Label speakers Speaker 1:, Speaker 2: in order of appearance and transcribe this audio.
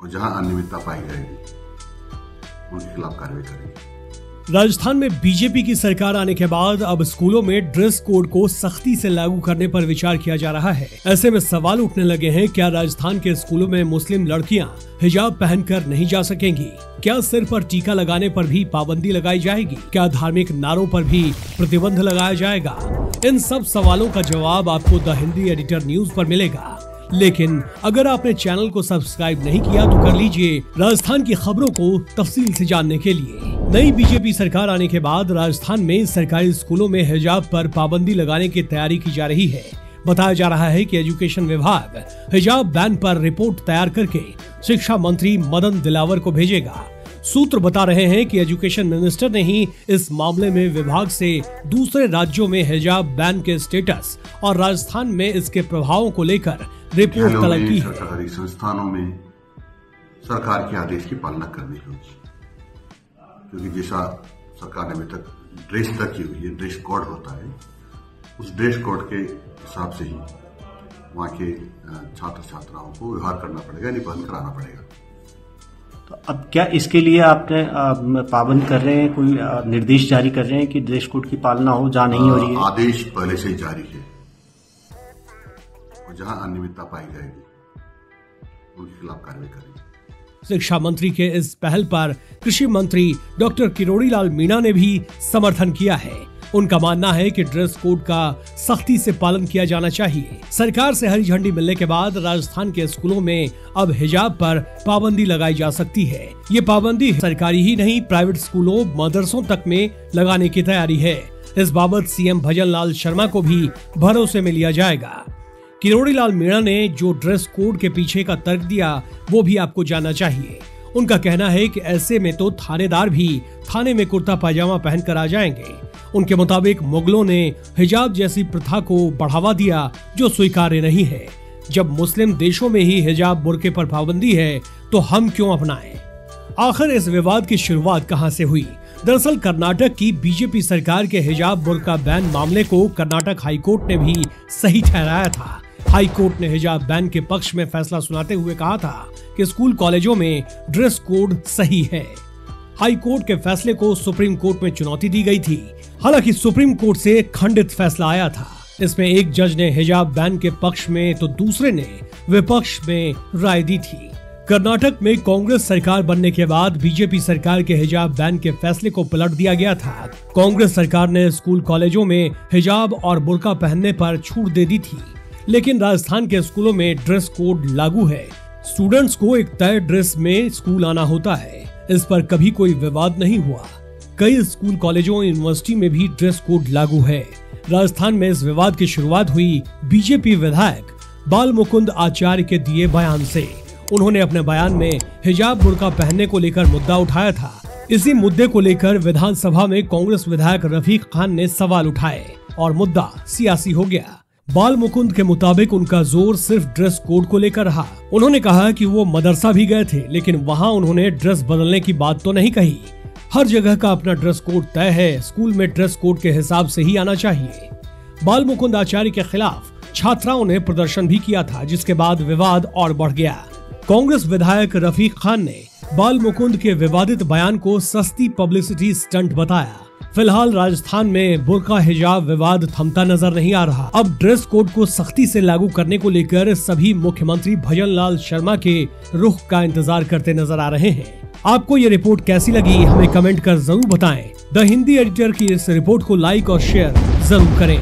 Speaker 1: और जहां अनियमितता पाई जाएगी उनके खिलाफ कार्रवाई करेंगे।
Speaker 2: राजस्थान में बीजेपी की सरकार आने के बाद अब स्कूलों में ड्रेस कोड को सख्ती से लागू करने पर विचार किया जा रहा है। ऐसे में सवाल उठने लगे हैं, क्या राजस्थान के स्कूलों में मुस्लिम लड़कियां हिजाब पहनकर नहीं जा सकेंगी? क्या सिर पर टीका लगाने पर भी पाबंदी लगाई जाएगी? क्या धार्मिक नारों पर भी प्रतिबंध लगाया जाएगा? इन सब सवालों का जवाब आपको द हिंदी एडिटर न्यूज पर मिलेगा। लेकिन अगर आपने चैनल को सब्सक्राइब नहीं किया तो कर लीजिए राजस्थान की खबरों को तफसील से जानने के लिए। नई बीजेपी सरकार आने के बाद राजस्थान में सरकारी स्कूलों में हिजाब पर पाबंदी लगाने की तैयारी की जा रही है। बताया जा रहा है कि एजुकेशन विभाग हिजाब बैन पर रिपोर्ट तैयार करके शिक्षा मंत्री मदन दिलावर को भेजेगा। सूत्र बता रहे हैं कि एजुकेशन मिनिस्टर ने ही इस मामले में विभाग से दूसरे राज्यों में हिजाब बैन के स्टेटस और राजस्थान में इसके प्रभावों को लेकर रिपोर्ट तलब की है।
Speaker 1: सरकारी संस्थानों में सरकार के आदेश की पालना करनी होगी, क्योंकि जैसा सरकार ने अभी तक ड्रेस तक की हुई है, ड्रेस कोड होता है, उस ड्रेस कोड के हिसाब से ही वहाँ के छात्र छात्राओं को व्यवहार करना पड़ेगा, यानी पालन कराना पड़ेगा।
Speaker 3: तो अब क्या इसके लिए आपने पाबंद कर रहे हैं, कोई निर्देश जारी कर रहे हैं कि ड्रेस कोड की पालना हो जहाँ नहीं हो रही है?
Speaker 1: आदेश पहले से ही जारी है और जहां अनियमितता पाई जाएगी उनके खिलाफ कार्रवाई करेंगे।
Speaker 2: शिक्षा मंत्री के इस पहल पर कृषि मंत्री डॉक्टर किरोड़ी लाल मीणा ने भी समर्थन किया है। उनका मानना है कि ड्रेस कोड का सख्ती से पालन किया जाना चाहिए। सरकार से हरी झंडी मिलने के बाद राजस्थान के स्कूलों में अब हिजाब पर पाबंदी लगाई जा सकती है। ये पाबंदी सरकारी ही नहीं, प्राइवेट स्कूलों, मदरसों तक में लगाने की तैयारी है। इस बाबत सीएम भजन लाल शर्मा को भी भरोसे में लिया जाएगा। किरोड़ी लाल मीणा ने जो ड्रेस कोड के पीछे का तर्क दिया वो भी आपको जानना चाहिए। उनका कहना है कि ऐसे में तो थानेदार भी थाने में कुर्ता पायजामा पहनकर आ जाएंगे। उनके मुताबिक मुगलों ने हिजाब जैसी प्रथा को बढ़ावा दिया जो स्वीकार्य नहीं है। जब मुस्लिम देशों में ही हिजाब बुर्के पर पाबंदी है तो हम क्यों अपनाएं? आखिर इस विवाद की शुरुआत कहां से हुई? दरअसल कर्नाटक की बीजेपी सरकार के हिजाब बुर्का बैन मामले को कर्नाटक हाईकोर्ट ने भी सही ठहराया था। हाईकोर्ट ने हिजाब बैन के पक्ष में फैसला सुनाते हुए कहा था कि स्कूल कॉलेजों में ड्रेस कोड सही है। हाईकोर्ट के फैसले को सुप्रीम कोर्ट में चुनौती दी गई थी। हालांकि सुप्रीम कोर्ट से खंडित फैसला आया था। इसमें एक जज ने हिजाब बैन के पक्ष में तो दूसरे ने विपक्ष में राय दी थी। कर्नाटक में कांग्रेस सरकार बनने के बाद बीजेपी सरकार के हिजाब बैन के फैसले को पलट दिया गया था। कांग्रेस सरकार ने स्कूल कॉलेजों में हिजाब और बुर्का पहनने पर छूट दे दी थी, लेकिन राजस्थान के स्कूलों में ड्रेस कोड लागू है। स्टूडेंट्स को एक तय ड्रेस में स्कूल आना होता है। इस पर कभी कोई विवाद नहीं हुआ। कई स्कूल कॉलेजों यूनिवर्सिटी में भी ड्रेस कोड लागू है। राजस्थान में इस विवाद की शुरुआत हुई बीजेपी विधायक बाल मुकुंद आचार्य के दिए बयान से। उन्होंने अपने बयान में हिजाब बुर्का पहनने को लेकर मुद्दा उठाया था। इसी मुद्दे को लेकर विधानसभा में कांग्रेस विधायक रफीक खान ने सवाल उठाए और मुद्दा सियासी हो गया। बाल मुकुंद के मुताबिक उनका जोर सिर्फ ड्रेस कोड को लेकर रहा। उन्होंने कहा कि वो मदरसा भी गए थे, लेकिन वहाँ उन्होंने ड्रेस बदलने की बात तो नहीं कही। हर जगह का अपना ड्रेस कोड तय है, स्कूल में ड्रेस कोड के हिसाब से ही आना चाहिए। बाल मुकुंद आचार्य के खिलाफ छात्राओं ने प्रदर्शन भी किया था, जिसके बाद विवाद और बढ़ गया। कांग्रेस विधायक रफीक खान ने बाल मुकुंद के विवादित बयान को सस्ती पब्लिसिटी स्टंट बताया। फिलहाल राजस्थान में बुर्का हिजाब विवाद थमता नजर नहीं आ रहा। अब ड्रेस कोड को सख्ती से लागू करने को लेकर सभी मुख्यमंत्री भजन लाल शर्मा के रुख का इंतजार करते नजर आ रहे हैं। आपको ये रिपोर्ट कैसी लगी हमें कमेंट कर जरूर बताएं। द हिंदी एडिटर की इस रिपोर्ट को लाइक और शेयर जरूर करें।